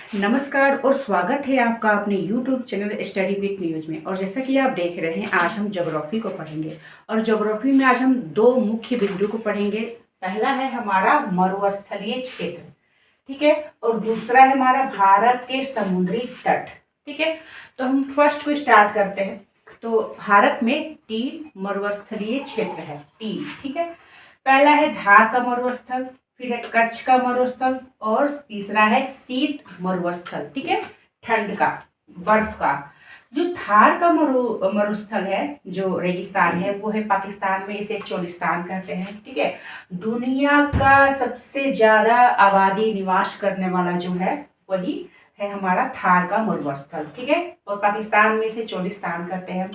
नमस्कार और स्वागत है आपका अपने YouTube channel study with news में। और जैसा कि आप देख रहे हैं, आज हम ज्योग्राफी को पढ़ेंगे और ज्योग्राफी में आज हम दो मुख्य बिंदु को पढ़ेंगे। पहला है हमारा मरुस्थलीय क्षेत्र, ठीक है, और दूसरा है हमारा भारत के समुद्री तट, ठीक है। तो हम फर्स्ट को स्टार्ट करते हैं। तो भारत में 3 मरुस्थलीय क्षेत्र है, 3, ठीक है। पहला है धार का मरुस्थल, फिर है कच्छ का मरुस्थल और तीसरा है शीत मरुस्थल, ठीक है, ठंड का, बर्फ का। जो थार का मरुस्थल है, जो रेगिस्तान है, वो है पाकिस्तान में, इसे चोलिस्तान कहते हैं, ठीक है। दुनिया का सबसे ज्यादा आबादी निवास करने वाला जो है वही है हमारा थार का मरुस्थल, ठीक है। और पाकिस्तान में इसे चोलिस्तान कहते हैं।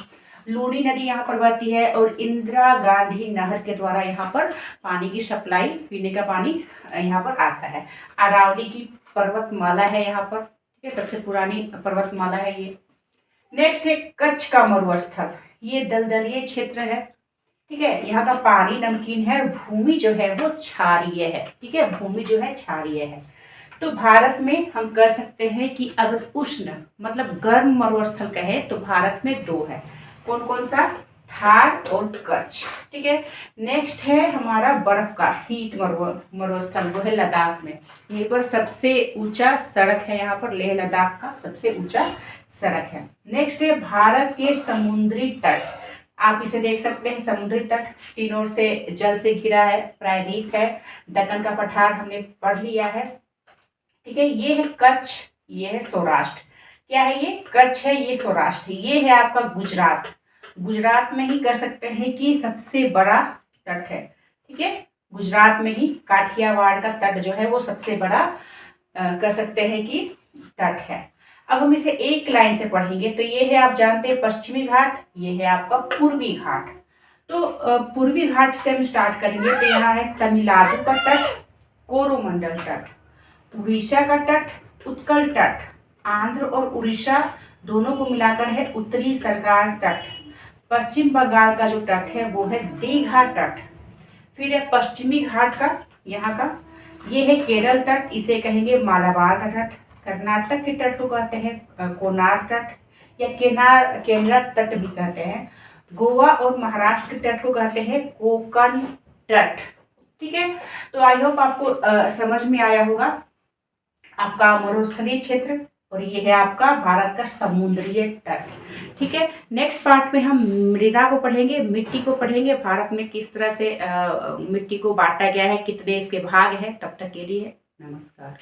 लूनी नदी यहाँ पर बहती है और इंदिरा गांधी नहर के द्वारा यहाँ पर पानी की सप्लाई, पीने का पानी यहाँ पर आता है। अरावली की पर्वतमाला है यहाँ पर, ठीक है, सबसे पुरानी पर्वतमाला है ये। नेक्स्ट है कच्छ का मरुस्थल, ये दलदलीय क्षेत्र है, ठीक है। यहाँ का पानी नमकीन है और भूमि जो है वो क्षारीय है, ठीक है, भूमि जो है क्षारीय है। तो भारत में हम कर सकते हैं कि अगर उष्ण मतलब गर्म मरुस्थल कहे तो भारत में 2 है। कौन कौन सा? थार और कच्छ, ठीक है। नेक्स्ट है हमारा बर्फ का शीत मरुस्थल, वो है लद्दाख में। यहीं पर सबसे ऊंचा सड़क है, यहाँ पर लेह लद्दाख का सबसे ऊंचा सड़क है। नेक्स्ट है भारत के समुद्री तट, आप इसे देख सकते हैं, समुद्री तट 3 ओर से जल से घिरा है, प्रायद्वीप है, दक्कन का पठार हमने पढ़ लिया है, ठीक है। ये है कच्छ, ये है सौराष्ट्र। क्या है ये? कच्छ है, ये सौराष्ट्र है। ये है आपका गुजरात। गुजरात में ही कर सकते हैं कि सबसे बड़ा तट है, ठीक है। गुजरात में ही काठियावाड़ का तट जो है वो सबसे बड़ा कर सकते हैं कि तट है। अब हम इसे एक लाइन से पढ़ेंगे। तो ये है, आप जानते हैं, पश्चिमी घाट, ये है आपका पूर्वी घाट। तो पूर्वी घाट से हम स्टार्ट करेंगे। तो यहाँ है तमिलनाडु का तट, कोरोमंडल तट, उड़ीसा का तट, उत्कल तट, आंध्र और उड़ीसा दोनों को मिलाकर है उत्तरी सरकार तट। पश्चिम बंगाल का जो तट है वो है दीघा तट। फिर है पश्चिमी घाट का, यहाँ का, ये है केरल तट, इसे कहेंगे मालाबार का तट। कर्नाटक के तट को कहते हैं कोनार तट या केरला तट भी कहते हैं। गोवा और महाराष्ट्र के तट को कहते हैं कोकण तट, ठीक है। तो आई होप आपको समझ में आया होगा आपका मरुस्थलीय क्षेत्र, और ये है आपका भारत का समुद्रीय तट, ठीक है। नेक्स्ट पार्ट में हम मृदा को पढ़ेंगे, मिट्टी को पढ़ेंगे, भारत में किस तरह से मिट्टी को बांटा गया है, कितने इसके भाग हैं। तब तक के लिए नमस्कार।